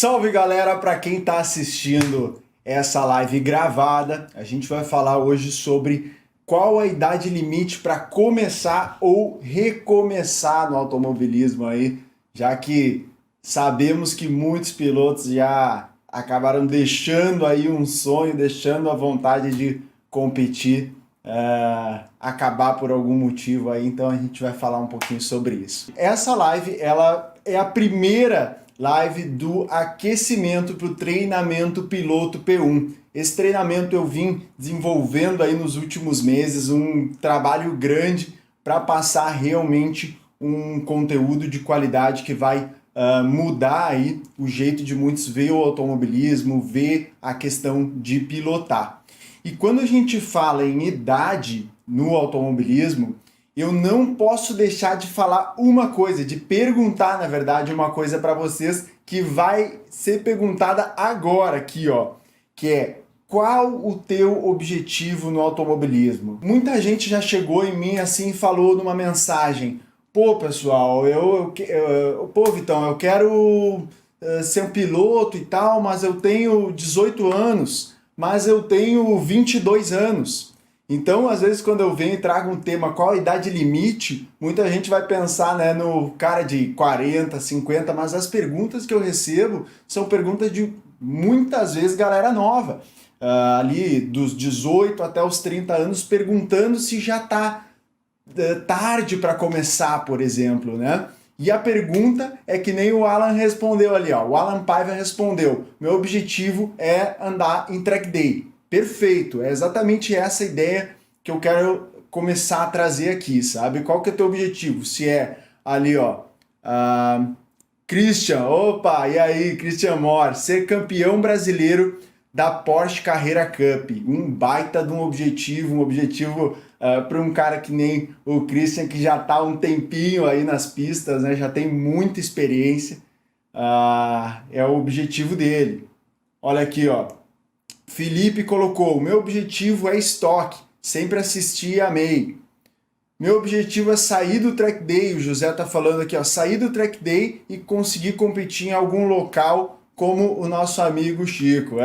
Salve galera, para quem está assistindo essa live gravada, a gente vai falar hoje sobre qual a idade limite para começar ou recomeçar no automobilismo aí, já que sabemos que muitos pilotos já acabaram deixando aí um sonho, deixando a vontade de competir, acabar por algum motivo aí, então a gente vai falar um pouquinho sobre isso. Essa live, ela é a primeira live do aquecimento para o treinamento piloto P1. Esse treinamento eu vim desenvolvendo aí nos últimos meses, um trabalho grande para passar realmente um conteúdo de qualidade que vai mudar aí o jeito de muitos ver o automobilismo, ver a questão de pilotar. E quando a gente fala em idade no automobilismo, eu não posso deixar de falar uma coisa, de perguntar, na verdade, uma coisa para vocês que vai ser perguntada agora aqui, ó, que é: qual o teu objetivo no automobilismo? Muita gente já chegou em mim assim e falou numa mensagem: pô, pessoal, pô, Vitão, eu quero ser um piloto e tal, mas eu tenho 18 anos, mas eu tenho 22 anos. Então, às vezes, quando eu venho e trago um tema, qual a idade limite, muita gente vai pensar, né, no cara de 40, 50, mas as perguntas que eu recebo são perguntas de, muitas vezes, galera nova, ali dos 18 até os 30 anos, perguntando se já está tarde para começar, por exemplo, né? E a pergunta é que nem o Alan respondeu ali, ó, o Alan Paiva respondeu: meu objetivo é andar em track day. Perfeito, é exatamente essa ideia que eu quero começar a trazer aqui, sabe? Qual que é o teu objetivo? Se é ali, ó, Christian, opa, e aí, Christian Moore, ser campeão brasileiro da Porsche Carrera Cup, um baita de um objetivo para um cara que nem o Christian, que já está há um tempinho aí nas pistas, né? Já tem muita experiência, é o objetivo dele. Olha aqui, ó. Felipe colocou: meu objetivo é estoque, sempre assisti e amei. Meu objetivo é sair do track day, o José tá falando aqui, ó, sair do track day e conseguir competir em algum local como o nosso amigo Chico.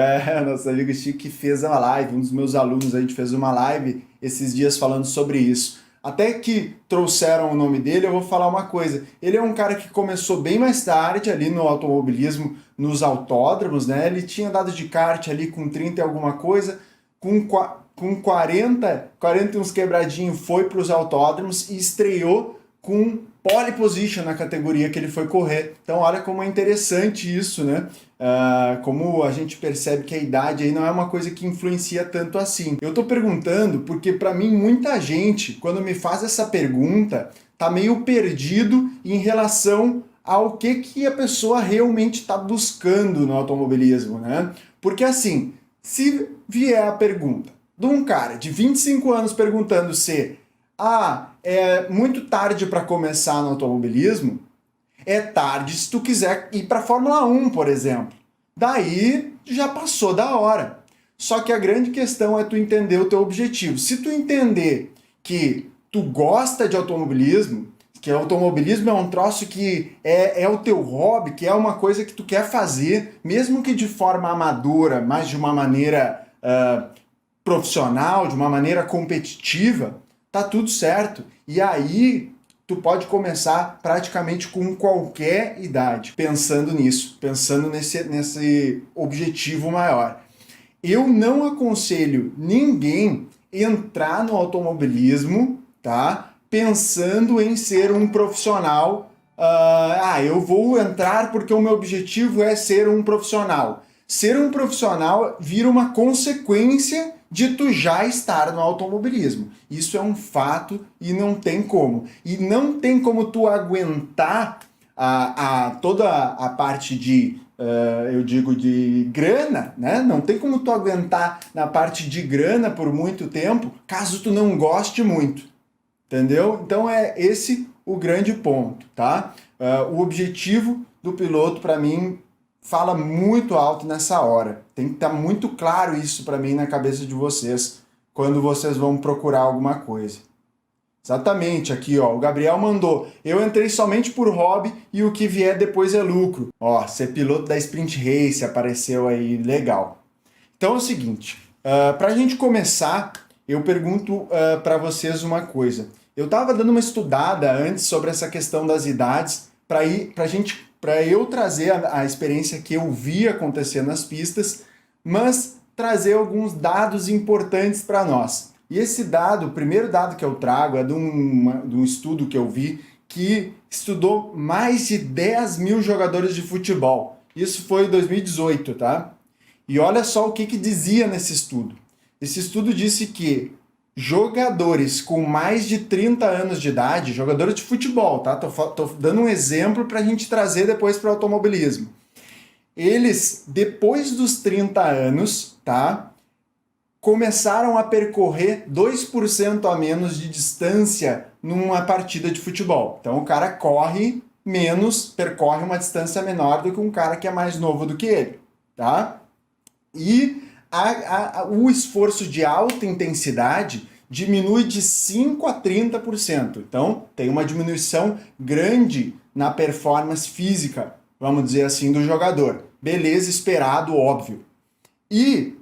Nosso amigo Chico que fez uma live, um dos meus alunos, a gente fez uma live esses dias falando sobre isso. Até que trouxeram o nome dele, eu vou falar uma coisa. Ele é um cara que começou bem mais tarde ali no automobilismo, nos autódromos, né? Ele tinha dado de kart ali com 30 e alguma coisa, com 40 e uns quebradinhos foi para os autódromos e estreou com pole position na categoria que ele foi correr. Então olha como é interessante isso, né? Como a gente percebe que a idade aí não é uma coisa que influencia tanto assim. Eu tô perguntando porque para mim muita gente, quando me faz essa pergunta, tá meio perdido em relação ao que a pessoa realmente está buscando no automobilismo, né? Porque assim, se vier a pergunta de um cara de 25 anos perguntando se é muito tarde para começar no automobilismo, é tarde se tu quiser ir para a Fórmula 1, por exemplo. Daí já passou da hora. Só que a grande questão é tu entender o teu objetivo. Se tu entender que tu gosta de automobilismo, que automobilismo é um troço que é o teu hobby, que é uma coisa que tu quer fazer, mesmo que de forma amadora, mas de uma maneira profissional, de uma maneira competitiva, tá tudo certo. E aí tu pode começar praticamente com qualquer idade, pensando nisso, pensando nesse objetivo maior. Eu não aconselho ninguém entrar no automobilismo, tá? Pensando em ser um profissional. Eu vou entrar porque o meu objetivo é ser um profissional. Ser um profissional vira uma consequência de tu já estar no automobilismo. Isso é um fato e não tem como. E não tem como tu aguentar toda a parte de, eu digo, de grana, né? Não tem como tu aguentar na parte de grana por muito tempo, caso tu não goste muito. Entendeu? Então é esse o grande ponto, tá? O objetivo do piloto, para mim, fala muito alto nessa hora. Tem que estar muito claro isso para mim na cabeça de vocês quando vocês vão procurar alguma coisa. Exatamente, aqui ó, o Gabriel mandou, eu entrei somente por hobby e o que vier depois é lucro. Ó, ser piloto da Sprint Race apareceu aí, legal. Então é o seguinte, para a gente começar, eu pergunto para vocês uma coisa. Eu estava dando uma estudada antes sobre essa questão das idades para eu trazer a experiência que eu vi acontecer nas pistas, mas trazer alguns dados importantes para nós. E esse dado, o primeiro dado que eu trago é de um estudo que eu vi que estudou mais de 10 mil jogadores de futebol. Isso foi em 2018, tá? E olha só o que dizia nesse estudo. Esse estudo disse que jogadores com mais de 30 anos de idade, jogadores de futebol, tá? Tô dando um exemplo para a gente trazer depois para o automobilismo. Eles, depois dos 30 anos, tá? Começaram a percorrer 2% a menos de distância numa partida de futebol. Então o cara corre menos, percorre uma distância menor do que um cara que é mais novo do que ele, tá? E o esforço de alta intensidade diminui de 5 a 30%. Então tem uma diminuição grande na performance física, vamos dizer assim, do jogador. Beleza, esperado, óbvio. E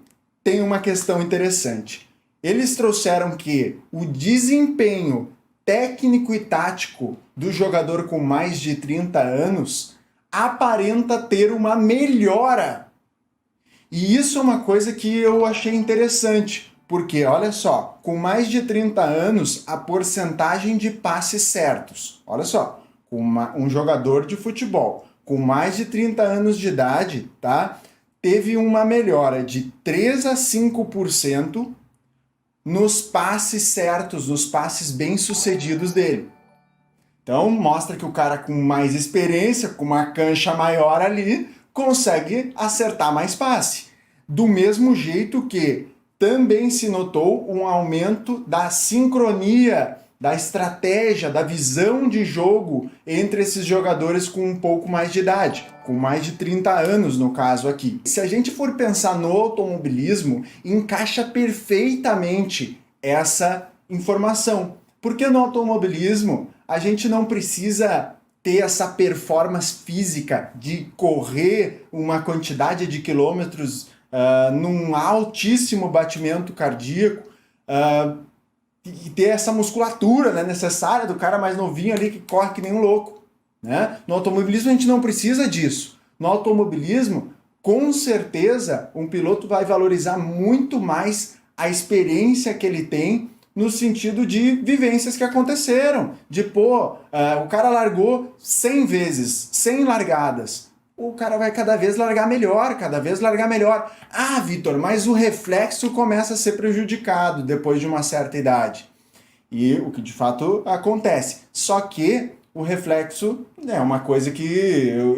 tem uma questão interessante. Eles trouxeram que o desempenho técnico e tático do jogador com mais de 30 anos aparenta ter uma melhora. E isso é uma coisa que eu achei interessante, porque, olha só, com mais de 30 anos, a porcentagem de passes certos, olha só, um jogador de futebol com mais de 30 anos de idade, tá? Teve uma melhora de 3 a 5% nos passes certos, nos passes bem-sucedidos dele. Então, mostra que o cara com mais experiência, com uma cancha maior ali, consegue acertar mais passe. Do mesmo jeito que também se notou um aumento da sincronia, da estratégia, da visão de jogo entre esses jogadores com um pouco mais de idade, com mais de 30 anos no caso aqui. Se a gente for pensar no automobilismo, encaixa perfeitamente essa informação. Porque no automobilismo a gente não precisa ter essa performance física de correr uma quantidade de quilômetros num altíssimo batimento cardíaco, e ter essa musculatura, né, necessária do cara mais novinho ali que corre que nem um louco, né? No automobilismo a gente não precisa disso. No automobilismo, com certeza, um piloto vai valorizar muito mais a experiência que ele tem no sentido de vivências que aconteceram. De, o cara largou 100 vezes, 100 largadas. O cara vai cada vez largar melhor, cada vez largar melhor. Ah, Vitor, mas o reflexo começa a ser prejudicado depois de uma certa idade. E o que de fato acontece. Só que o reflexo é uma coisa que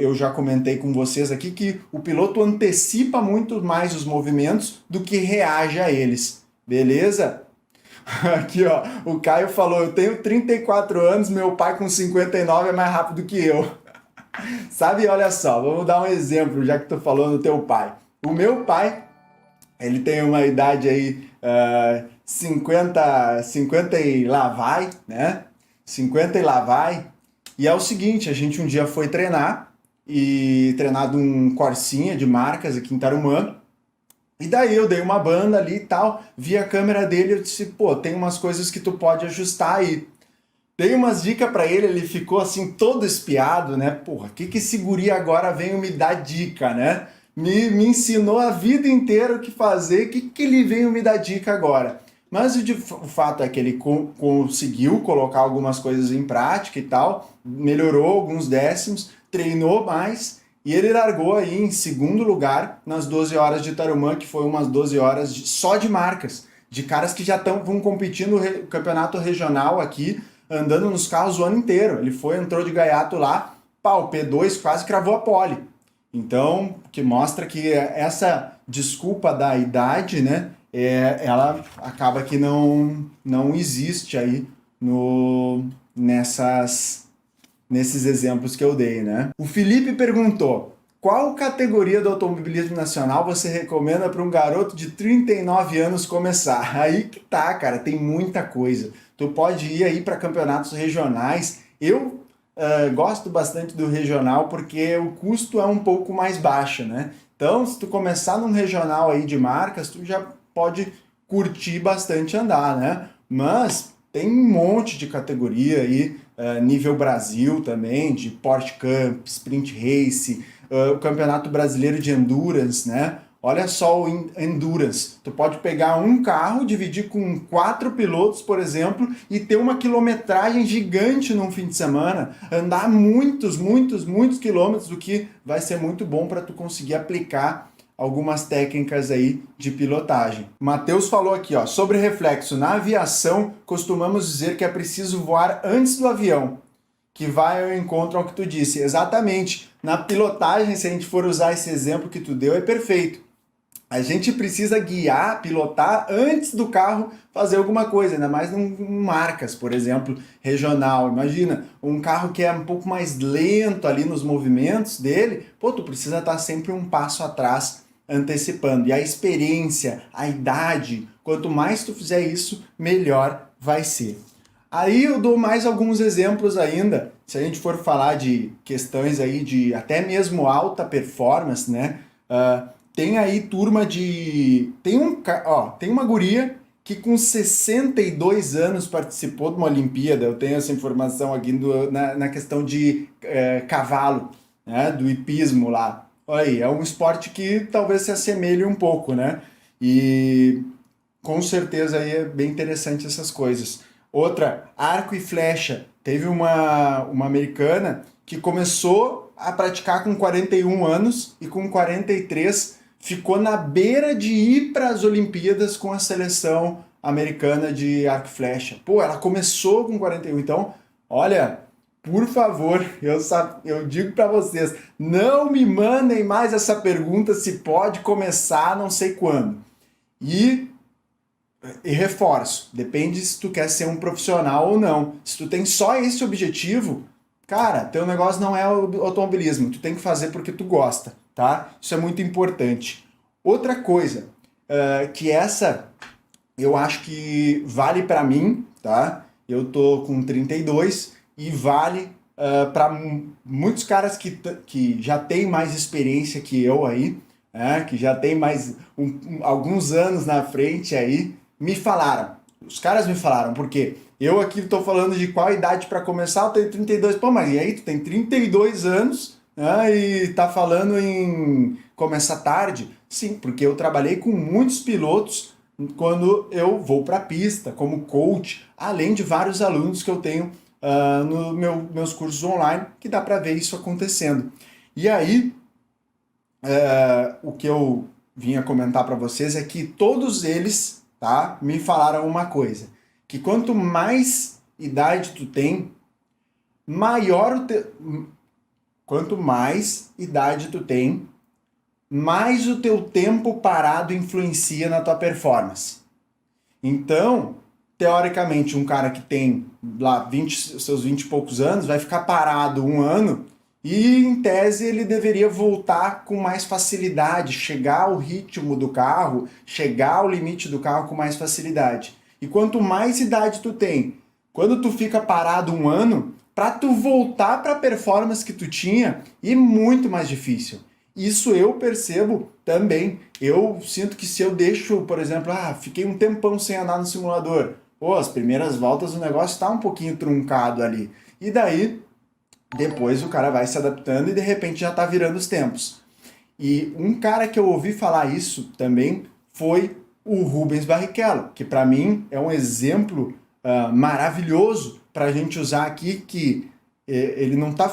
eu já comentei com vocês aqui, que o piloto antecipa muito mais os movimentos do que reage a eles. Beleza? Aqui, ó, o Caio falou, eu tenho 34 anos, meu pai com 59 é mais rápido que eu. Sabe, olha só, vamos dar um exemplo, já que tu falou no teu pai. O meu pai, ele tem uma idade aí, 50 e lá vai, né? 50 e lá vai. E é o seguinte, a gente um dia foi treinar de um Corsinha de marcas aqui em Tarumã. E daí eu dei uma banda ali e tal, vi a câmera dele e eu disse, tem umas coisas que tu pode ajustar aí. Dei umas dicas pra ele, ele ficou assim todo espiado, né? Porra, que esse guri agora veio me dar dica, né? Me ensinou a vida inteira o que fazer, que ele veio me dar dica agora? Mas o fato é que ele conseguiu colocar algumas coisas em prática e tal, melhorou alguns décimos, treinou mais e ele largou aí em segundo lugar nas 12 horas de Tarumã, que foi umas 12 horas só de marcas, de caras que já vão competir no campeonato regional aqui, andando nos carros o ano inteiro. Ele entrou de gaiato lá, P2 quase cravou a pole. Então, que mostra que essa desculpa da idade, né, ela acaba que não existe aí nesses exemplos que eu dei, né? O Felipe perguntou, qual categoria do automobilismo nacional você recomenda para um garoto de 39 anos começar? Aí que tá, cara, tem muita coisa. tu pode ir aí para campeonatos regionais. Eu gosto bastante do regional porque o custo é um pouco mais baixo, né? Então, se tu começar num regional aí de marcas, tu já pode curtir bastante andar, né? Mas tem um monte de categoria aí, nível Brasil também, de Porsche Cup, Sprint Race, o Campeonato Brasileiro de Endurance, né? Olha só o Endurance. Tu pode pegar um carro, dividir com 4 pilotos, por exemplo, e ter uma quilometragem gigante num fim de semana, andar muitos quilômetros, o que vai ser muito bom para tu conseguir aplicar algumas técnicas aí de pilotagem. Matheus falou aqui, ó, sobre reflexo. Na aviação, costumamos dizer que é preciso voar antes do avião, que vai ao encontro ao que tu disse. Exatamente. Na pilotagem, se a gente for usar esse exemplo que tu deu, é perfeito. A gente precisa guiar, pilotar antes do carro fazer alguma coisa, ainda mais em marcas, por exemplo, regional. Imagina, um carro que é um pouco mais lento ali nos movimentos dele, pô, tu precisa estar sempre um passo atrás, antecipando. E a experiência, a idade, quanto mais tu fizer isso, melhor vai ser. Aí eu dou mais alguns exemplos ainda, se a gente for falar de questões aí de até mesmo alta performance, né? Tem aí turma de... Tem uma guria que com 62 anos participou de uma Olimpíada, eu tenho essa informação aqui na questão de cavalo, né? Do hipismo lá. Olha aí, é um esporte que talvez se assemelhe um pouco, né? E com certeza aí é bem interessante essas coisas. Outra, arco e flecha. Teve uma americana que começou a praticar com 41 anos e com 43 ficou na beira de ir para as Olimpíadas com a seleção americana de arco e flecha. Pô, ela começou com 41. Então, olha, por favor, eu digo para vocês, não me mandem mais essa pergunta se pode começar não sei quando. E reforço, depende se tu quer ser um profissional ou não. Se tu tem só esse objetivo, cara, teu negócio não é o automobilismo, tu tem que fazer porque tu gosta, tá? Isso é muito importante. Outra coisa, que essa eu acho que vale para mim, tá? Eu tô com 32 e vale para muitos caras que já têm mais experiência que eu aí, que já tem mais alguns anos na frente aí, me falaram. Os caras me falaram, porque eu aqui estou falando de qual idade para começar, eu tenho 32. Pô, mas e aí, tu tem 32 anos, né, e tá falando em começar tarde? Sim, porque eu trabalhei com muitos pilotos quando eu vou para a pista, como coach, além de vários alunos que eu tenho nos meus cursos online, que dá para ver isso acontecendo. E aí, o que eu vinha comentar para vocês é que todos eles, tá, me falaram uma coisa, que quanto mais idade tu tem, quanto mais idade tu tem, mais o teu tempo parado influencia na tua performance. Então, teoricamente, um cara que tem lá seus 20 e poucos anos vai ficar parado um ano e, em tese, ele deveria voltar com mais facilidade, chegar ao ritmo do carro, chegar ao limite do carro com mais facilidade. E quanto mais idade tu tem, quando tu fica parado um ano, para tu voltar para a performance que tu tinha, é muito mais difícil. Isso eu percebo também. Eu sinto que se eu deixo, por exemplo, fiquei um tempão sem andar no simulador, pô, as primeiras voltas o negócio está um pouquinho truncado ali. E daí, depois o cara vai se adaptando e de repente já está virando os tempos. E um cara que eu ouvi falar isso também foi o Rubens Barrichello, que para mim é um exemplo maravilhoso para a gente usar aqui, que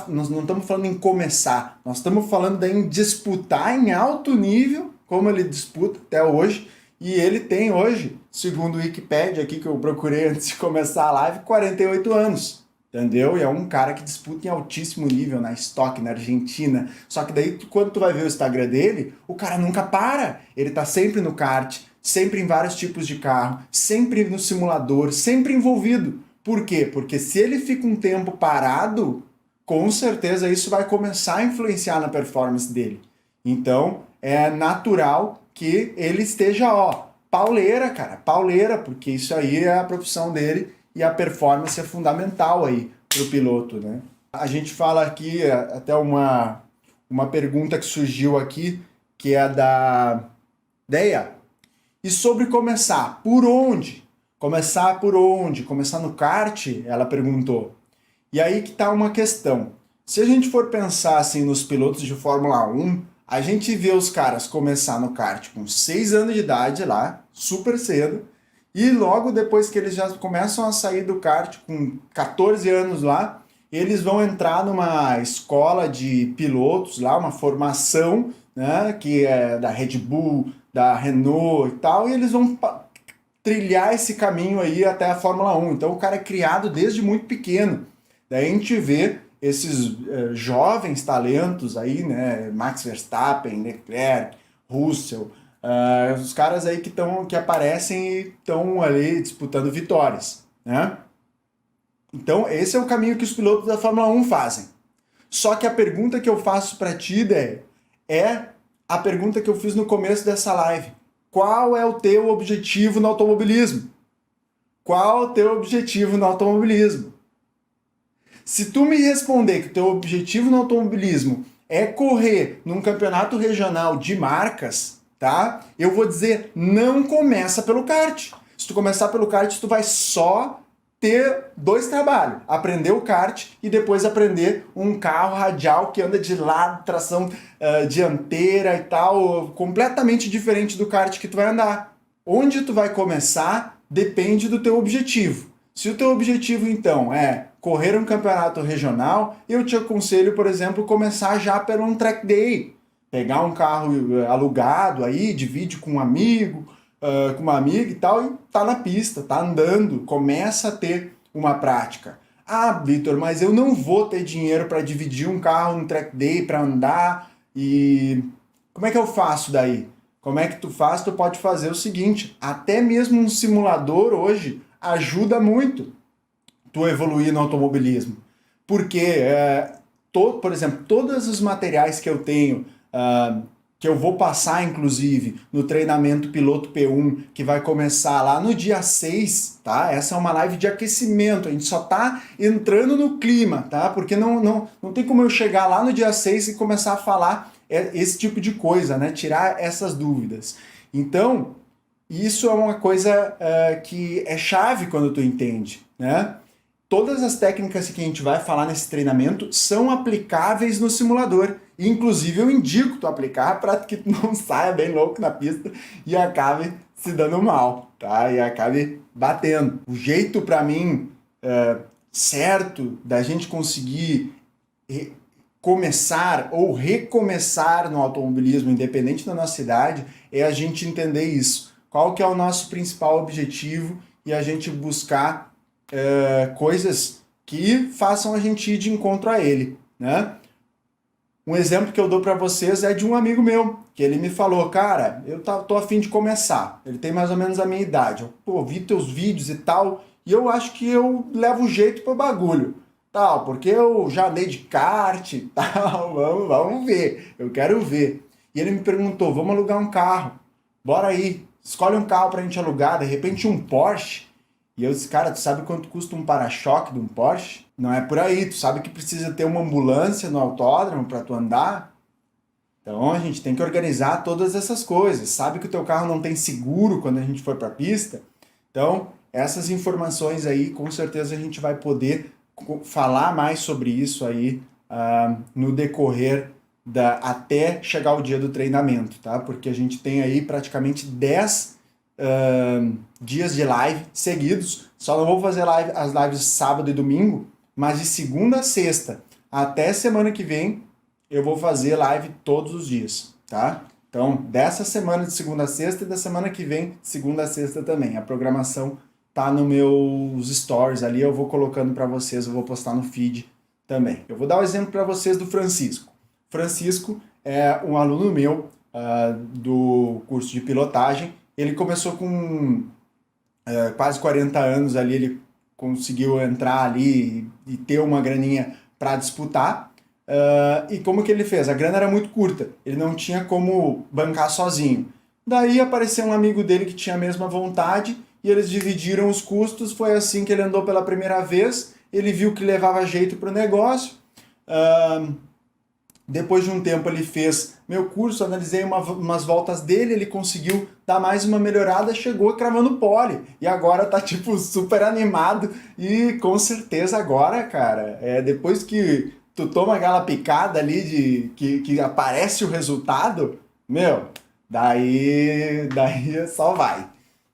nós não estamos falando em começar, nós estamos falando em disputar em alto nível, como ele disputa até hoje, e ele tem hoje, segundo o Wikipedia aqui que eu procurei antes de começar a live, 48 anos. Entendeu? E é um cara que disputa em altíssimo nível na Stock, na Argentina. Só que daí, quando tu vai ver o Instagram dele, o cara nunca para. Ele tá sempre no kart, sempre em vários tipos de carro, sempre no simulador, sempre envolvido. Por quê? Porque se ele fica um tempo parado, com certeza isso vai começar a influenciar na performance dele. Então, é natural que ele esteja, pauleira, cara, pauleira, porque isso aí é a profissão dele. e a performance é fundamental aí para o piloto, né? A gente fala aqui até uma pergunta que surgiu aqui, que é da Deia. E sobre começar, por onde? Começar por onde? Começar no kart? Ela perguntou. E aí que tá uma questão. Se a gente for pensar assim nos pilotos de Fórmula 1, a gente vê os caras começar no kart com 6 anos de idade lá, super cedo, e logo depois que eles já começam a sair do kart com 14 anos lá, eles vão entrar numa escola de pilotos lá, uma formação, né, que é da Red Bull, da Renault e tal, e eles vão trilhar esse caminho aí até a Fórmula 1. Então o cara é criado desde muito pequeno. Daí a gente vê esses jovens talentos aí, né, Max Verstappen, Leclerc, Russell, os caras aí que aparecem e estão ali disputando vitórias, né? Então esse é o caminho que os pilotos da Fórmula 1 fazem. Só que a pergunta que eu faço para ti, Dé, é a pergunta que eu fiz no começo dessa live. Qual é o teu objetivo no automobilismo? Qual é o teu objetivo no automobilismo? Se tu me responder que o teu objetivo no automobilismo é correr num campeonato regional de marcas, tá? Eu vou dizer, não começa pelo kart. Se tu começar pelo kart, tu vai só ter 2 trabalhos. Aprender o kart e depois aprender um carro radial que anda de lado, tração dianteira e tal, completamente diferente do kart que tu vai andar. Onde tu vai começar depende do teu objetivo. Se o teu objetivo, então, é correr um campeonato regional, eu te aconselho, por exemplo, começar já por um track day. Pegar um carro alugado aí, divide com um amigo, com uma amiga e tal, e tá na pista, tá andando, começa a ter uma prática. Ah, Vitor, mas eu não vou ter dinheiro para dividir um carro no track day, para andar, e como é que eu faço daí? Como é que tu faz? Tu pode fazer o seguinte, até mesmo um simulador hoje ajuda muito tu evoluir no automobilismo. Porque, por exemplo, todos os materiais que eu tenho, que eu vou passar, inclusive, no treinamento Piloto P1, que vai começar lá no dia 6, tá? Essa é uma live de aquecimento, a gente só tá entrando no clima, tá? Porque não tem como eu chegar lá no dia 6 e começar a falar esse tipo de coisa, né? Tirar essas dúvidas. Então, isso é uma coisa que é chave quando tu entende, né? Todas as técnicas que a gente vai falar nesse treinamento são aplicáveis no simulador. Inclusive eu indico tu aplicar para que tu não saia bem louco na pista e acabe se dando mal, tá? E acabe batendo. O jeito para mim certo da gente conseguir começar ou recomeçar no automobilismo, independente da nossa idade, é a gente entender isso. Qual que é o nosso principal objetivo e a gente buscar coisas que façam a gente ir de encontro a ele, né? Um exemplo que eu dou para vocês é de um amigo meu, que ele me falou, cara, eu tô a fim de começar. Ele tem mais ou menos a minha idade. Eu vi teus vídeos e tal, e eu acho que eu levo jeito pro bagulho, tal, porque eu já andei de kart e tal, vamos ver, eu quero ver. E ele me perguntou, vamos alugar um carro, bora aí, escolhe um carro pra gente alugar, de repente um Porsche. E eu disse, cara, tu sabe quanto custa um para-choque de um Porsche? Não é por aí, tu sabe que precisa ter uma ambulância no autódromo para tu andar? Então a gente tem que organizar todas essas coisas. Sabe que o teu carro não tem seguro quando a gente for para a pista? Então, essas informações aí, com certeza a gente vai poder falar mais sobre isso aí no decorrer até chegar o dia do treinamento, tá? Porque a gente tem aí praticamente 10 dias de live seguidos. Só não vou fazer as lives sábado e domingo, mas de segunda a sexta até semana que vem eu vou fazer live todos os dias, tá? Então, dessa semana de segunda a sexta e da semana que vem, de segunda a sexta também. A programação tá nos meus stories ali, eu vou colocando para vocês, eu vou postar no feed também. Eu vou dar um exemplo para vocês do Francisco. Francisco é um aluno meu do curso de pilotagem. Ele começou com quase 40 anos ali, ele conseguiu entrar ali e ter uma graninha para disputar. E como que ele fez? A grana era muito curta, ele não tinha como bancar sozinho. Daí apareceu um amigo dele que tinha a mesma vontade e eles dividiram os custos. Foi assim que ele andou pela primeira vez, ele viu que levava jeito para o negócio. Depois de um tempo ele fez meu curso, analisei umas voltas dele, ele conseguiu dar mais uma melhorada, chegou cravando pole. E agora tá tipo super animado e com certeza agora, cara, depois que tu toma aquela picada ali de que aparece o resultado, meu, daí só vai.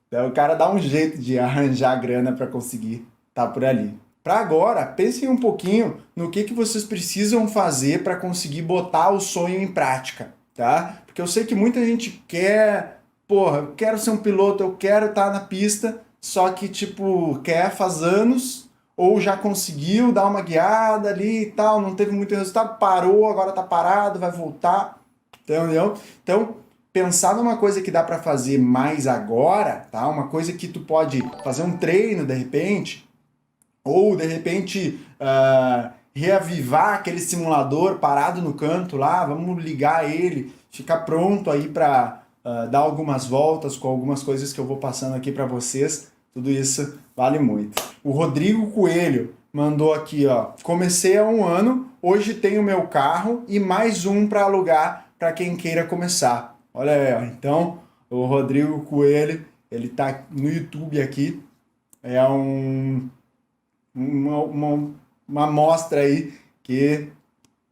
Então o cara dá um jeito de arranjar grana para conseguir tá por ali. Para agora, pensem um pouquinho no que vocês precisam fazer para conseguir botar o sonho em prática, tá? Porque eu sei que muita gente quer, porra, eu quero ser um piloto, eu quero estar na pista, só que, tipo, quer faz anos, ou já conseguiu dar uma guiada ali e tal, não teve muito resultado, parou, agora tá parado, vai voltar, entendeu? Então, pensar numa coisa que dá para fazer mais agora, tá? Uma coisa que tu pode fazer um treino, de repente, ou de repente reavivar aquele simulador parado no canto lá, vamos ligar ele, ficar pronto aí para dar algumas voltas com algumas coisas que eu vou passando aqui para vocês. Tudo isso vale muito. O Rodrigo Coelho mandou aqui, ó, comecei há 1 ano, hoje tenho meu carro e mais um para alugar para quem queira começar. Olha aí, ó. Então o Rodrigo Coelho, ele tá no YouTube aqui, é uma amostra aí que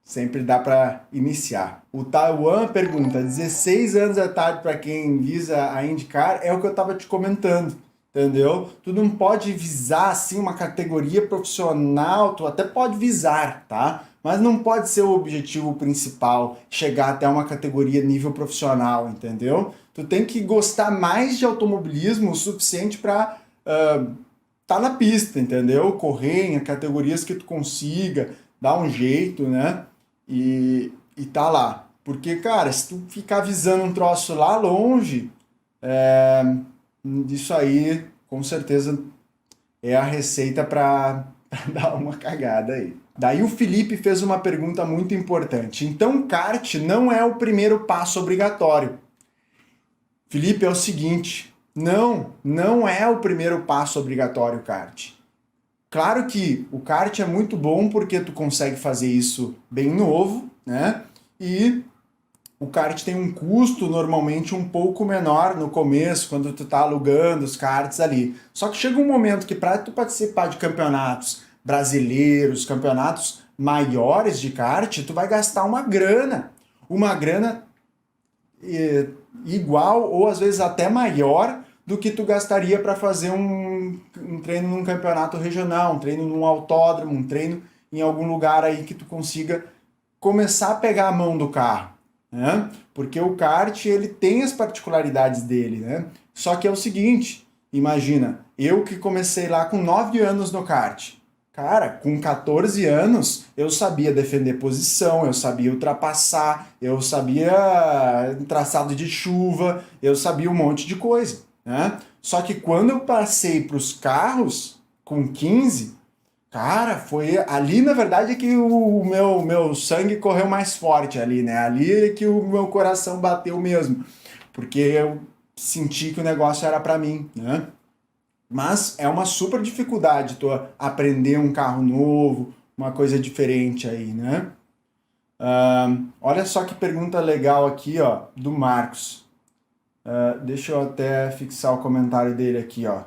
sempre dá para iniciar. O Taiwan pergunta, 16 anos é tarde para quem visa a IndyCar, é o que eu estava te comentando, entendeu? Tu não pode visar assim uma categoria profissional, tu até pode visar, tá? Mas não pode ser o objetivo principal, chegar até uma categoria nível profissional, entendeu? Tu tem que gostar mais de automobilismo o suficiente para tá na pista, entendeu? Correr em categorias que tu consiga, dar um jeito, né? E tá lá. Porque, cara, se tu ficar visando um troço lá longe, isso aí, com certeza, é a receita para dar uma cagada aí. Daí o Felipe fez uma pergunta muito importante. Então, kart não é o primeiro passo obrigatório. Felipe, é o seguinte... Não é o primeiro passo obrigatório o kart. Claro que o kart é muito bom porque tu consegue fazer isso bem novo, né? E o kart tem um custo normalmente um pouco menor no começo, quando tu tá alugando os karts ali. Só que chega um momento que para tu participar de campeonatos brasileiros, campeonatos maiores de kart, tu vai gastar uma grana igual ou às vezes até maior do que tu gastaria para fazer um treino num campeonato regional, um treino num autódromo, um treino em algum lugar aí que tu consiga começar a pegar a mão do carro, né? Porque o kart, ele tem as particularidades dele, né? Só que é o seguinte, imagina, eu que comecei lá com 9 anos no kart, cara, com 14 anos, eu sabia defender posição, eu sabia ultrapassar, eu sabia traçado de chuva, eu sabia um monte de coisa, né? Só que quando eu passei para os carros, com 15, cara, foi ali, na verdade, que o meu sangue correu mais forte ali, né? Ali é que o meu coração bateu mesmo, porque eu senti que o negócio era para mim, né? Mas é uma super dificuldade tu aprender um carro novo, uma coisa diferente aí, né? Olha só que pergunta legal aqui, ó, do Marcos. Deixa eu até fixar o comentário dele aqui, ó.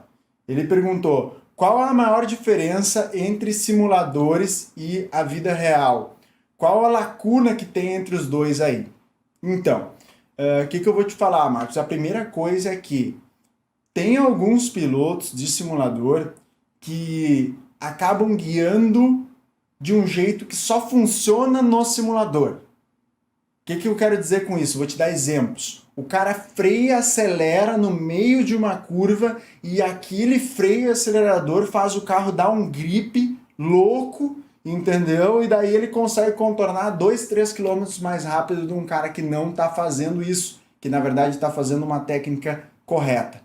Ele perguntou, qual a maior diferença entre simuladores e a vida real? Qual a lacuna que tem entre os dois aí? Então, o que eu vou te falar, Marcos? A primeira coisa é que tem alguns pilotos de simulador que acabam guiando de um jeito que só funciona no simulador. O que eu quero dizer com isso? Vou te dar exemplos. O cara freia e acelera no meio de uma curva e aquele freio e acelerador faz o carro dar um grip louco, entendeu? E daí ele consegue contornar 2, 3 km mais rápido de um cara que não está fazendo isso, que na verdade está fazendo uma técnica correta.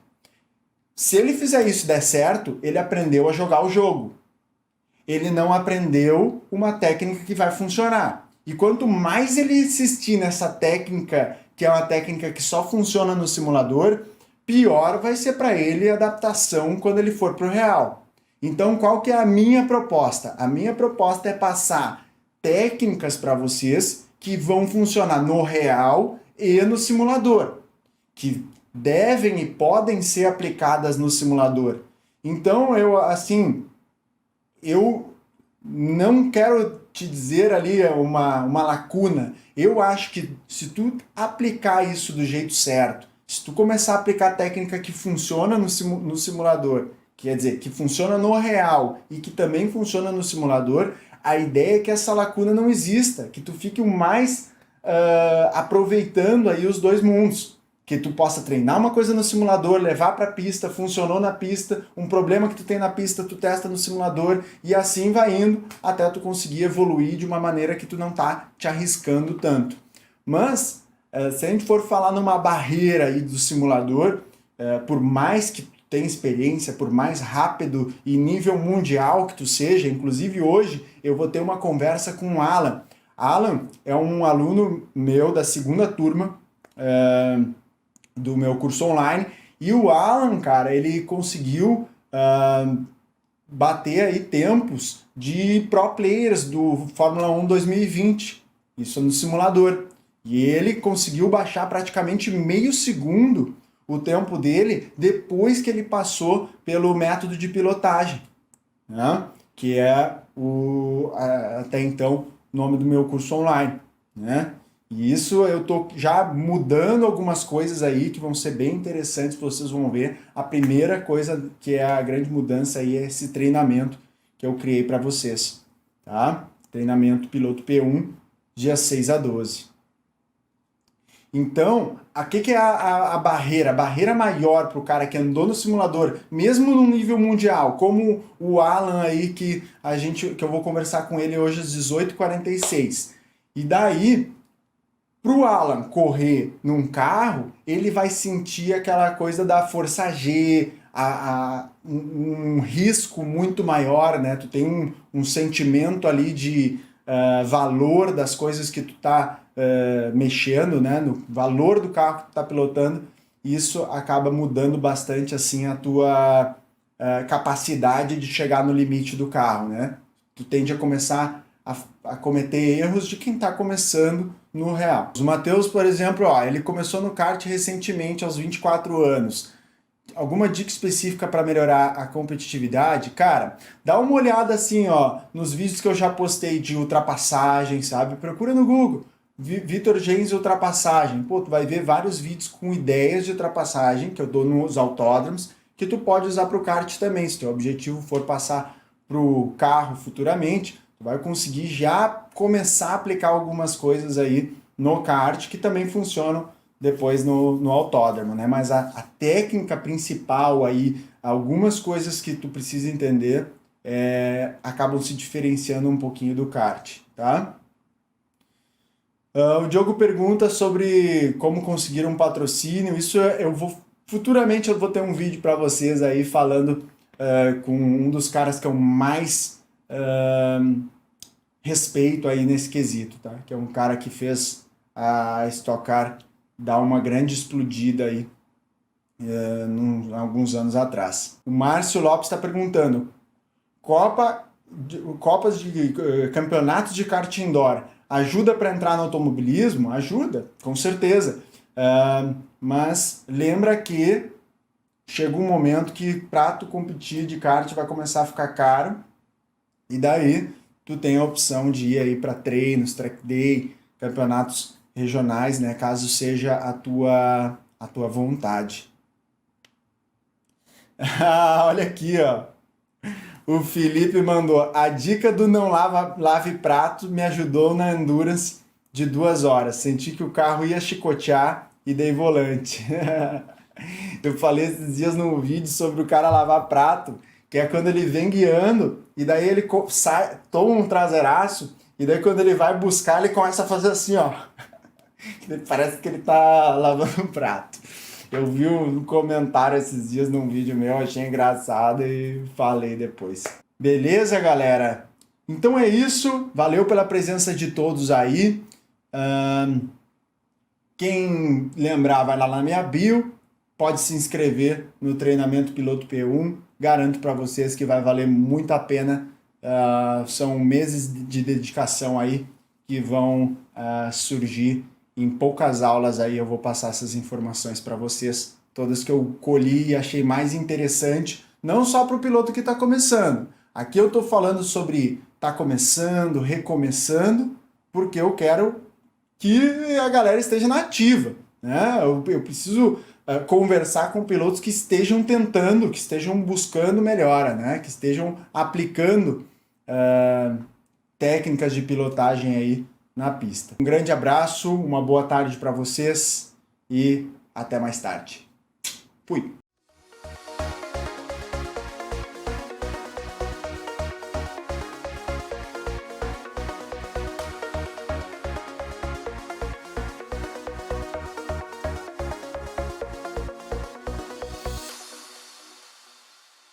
Se ele fizer isso e der certo, ele aprendeu a jogar o jogo. Ele não aprendeu uma técnica que vai funcionar. E quanto mais ele insistir nessa técnica, que é uma técnica que só funciona no simulador, pior vai ser para ele a adaptação quando ele for para o real. Então, qual que é a minha proposta? A minha proposta é passar técnicas para vocês que vão funcionar no real e no simulador, que devem e podem ser aplicadas no simulador. Então, eu não quero te dizer ali uma lacuna. Eu acho que se tu aplicar isso do jeito certo, se tu começar a aplicar a técnica que funciona no simulador, quer dizer, que funciona no real e que também funciona no simulador, a ideia é que essa lacuna não exista, que tu fique o mais aproveitando aí os dois mundos. Que tu possa treinar uma coisa no simulador, levar para a pista, funcionou na pista, um problema que tu tem na pista, tu testa no simulador e assim vai indo até tu conseguir evoluir de uma maneira que tu não tá te arriscando tanto. Mas, se a gente for falar numa barreira aí do simulador, por mais que tu tenha experiência, por mais rápido e nível mundial que tu seja, inclusive hoje eu vou ter uma conversa com o Alan. Alan é um aluno meu da segunda turma, do meu curso online, e o Alan, cara, ele conseguiu bater aí tempos de pro players do Fórmula 1 2020, isso no simulador, e ele conseguiu baixar praticamente meio segundo o tempo dele depois que ele passou pelo método de pilotagem, né? Que é até então o nome do meu curso online, né? E isso eu tô já mudando algumas coisas aí que vão ser bem interessantes, vocês vão ver. A primeira coisa que é a grande mudança aí é esse treinamento que eu criei para vocês, tá? Treinamento piloto P1, dia 6 a 12. Então, a que é a barreira? A barreira maior para o cara que andou no simulador, mesmo no nível mundial, como o Alan aí que eu vou conversar com ele hoje às 18h46. E daí, para o Alan correr num carro, ele vai sentir aquela coisa da força G, um risco muito maior, né? Tu tem um sentimento ali de valor das coisas que tu tá mexendo, né? No valor do carro que tu tá pilotando. Isso acaba mudando bastante assim a tua capacidade de chegar no limite do carro, né? Tu tende a começar a cometer erros de quem está começando no real. O Matheus, por exemplo, ele começou no kart recentemente, aos 24 anos. Alguma dica específica para melhorar a competitividade? Cara, dá uma olhada assim, nos vídeos que eu já postei de ultrapassagem, sabe? Procura no Google, Vitor Gens ultrapassagem. Pô, tu vai ver vários vídeos com ideias de ultrapassagem que eu dou nos autódromos, que tu pode usar para o kart também. Se teu objetivo for passar para o carro futuramente, tu vai conseguir já começar a aplicar algumas coisas aí no kart que também funcionam depois no autódromo, né? Mas a técnica principal aí, algumas coisas que tu precisa entender acabam se diferenciando um pouquinho do kart, tá? O Diogo pergunta sobre como conseguir um patrocínio. Isso futuramente eu vou ter um vídeo para vocês aí falando com um dos caras que eu mais respeito aí nesse quesito, tá? Que é um cara que fez a Stock Car dar uma grande explodida aí alguns anos atrás. O Márcio Lopes está perguntando: Copas de campeonatos de kart indoor ajuda para entrar no automobilismo? Ajuda, com certeza. Mas lembra que chega um momento que para tu competir de kart vai começar a ficar caro, e daí tu tem a opção de ir aí para treinos, track day, campeonatos regionais, né, caso seja a tua vontade. Olha aqui, o Felipe mandou: a dica do não lave prato me ajudou na endurance de 2 horas. Senti que o carro ia chicotear e dei volante. Eu falei esses dias num vídeo sobre o cara lavar prato, que é quando ele vem guiando e daí ele toma um traseiraço e daí quando ele vai buscar ele começa a fazer assim, Parece que ele tá lavando um prato. Eu vi um comentário esses dias num vídeo meu, achei engraçado e falei depois. Beleza, galera? Então é isso. Valeu pela presença de todos aí. Quem lembrar, vai lá na minha bio. pode se inscrever no treinamento Piloto P1. Garanto para vocês que vai valer muito a pena. São meses de dedicação aí que vão surgir em poucas aulas. Aí eu vou passar essas informações para vocês, todas que eu colhi e achei mais interessante, não só para o piloto que está começando. Aqui eu estou falando sobre tá começando, recomeçando, porque eu quero que a galera esteja na ativa, né? Eu preciso conversar com pilotos que estejam tentando, que estejam buscando melhora, né? Que estejam aplicando técnicas de pilotagem aí na pista. Um grande abraço, uma boa tarde para vocês e até mais tarde. Fui!